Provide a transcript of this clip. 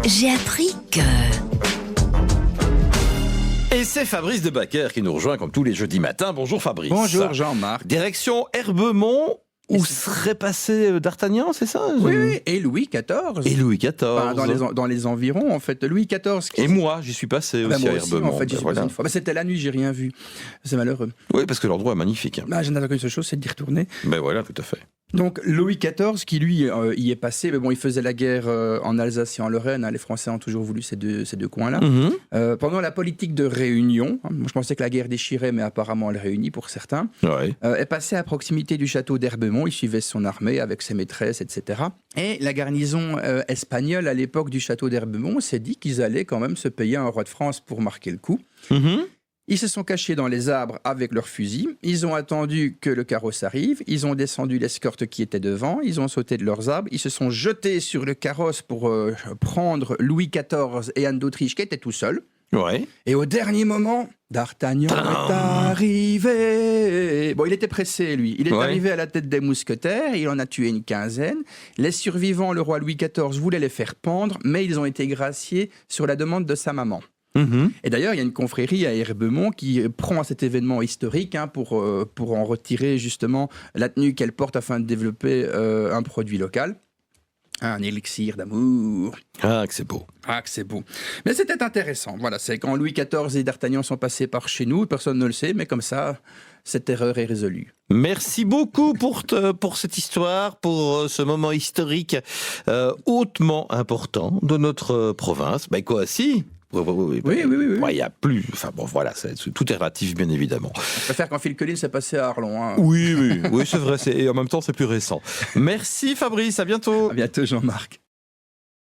J'ai appris que... Et c'est Fabrice Debacker qui nous rejoint comme tous les jeudis matins. Bonjour Fabrice. Bonjour Jean-Marc. Direction Herbemont, où serait passé D'Artagnan, c'est ça? Oui, et Louis XIV. Et Louis XIV. Enfin, dans les environs, en fait. Louis XIV. Et moi, j'y suis passé aussi moi à aussi, Herbemont. en fait, j'y suis passé une fois. C'était la nuit, j'ai rien vu. C'est malheureux. Oui, parce que l'endroit est magnifique. Je n'attends qu'une seule chose, c'est d'y retourner. Ben voilà, tout à fait. Donc Louis XIV, qui lui y est passé, mais bon, il faisait la guerre en Alsace et en Lorraine. Les Français ont toujours voulu ces deux coins-là. Pendant la politique de réunion, moi je pensais que la guerre déchirait, mais apparemment elle réunit pour certains. Ouais. Est passé à proximité du château d'Herbemont. Il suivait son armée avec ses maîtresses, etc. Et la garnison espagnole à l'époque du château d'Herbemont s'est dit qu'ils allaient quand même se payer un roi de France pour marquer le coup. Ils se sont cachés dans les arbres avec leurs fusils. Ils ont attendu que le carrosse arrive. Ils ont descendu l'escorte qui était devant. Ils ont sauté de leurs arbres. Ils se sont jetés sur le carrosse pour prendre Louis XIV et Anne d'Autriche qui étaient tout seuls. Ouais. Et au dernier moment, D'Artagnan est arrivé. Bon, il était pressé, lui. Il est arrivé à la tête des mousquetaires. Il en a tué une quinzaine. Les survivants, le roi Louis XIV voulait les faire pendre, mais ils ont été graciés sur la demande de sa maman. Et d'ailleurs, il y a une confrérie à Herbemont qui prend cet événement historique pour en retirer justement la tenue qu'elle porte afin de développer un produit local. Un élixir d'amour. Ah, que c'est beau. Ah, que c'est beau. Mais c'était intéressant. Voilà, c'est quand Louis XIV et D'Artagnan sont passés par chez nous, personne ne le sait, mais comme ça, cette erreur est résolue. Merci beaucoup pour cette histoire, pour ce moment historique hautement important de notre province. Ben quoi, si. Oui. Il y a plus. Enfin bon, voilà, tout est relatif, bien évidemment. Je préfère quand Phil Collins s'est passé à Arlon. Oui, c'est vrai. Et en même temps, c'est plus récent. Merci Fabrice, à bientôt. À bientôt Jean-Marc.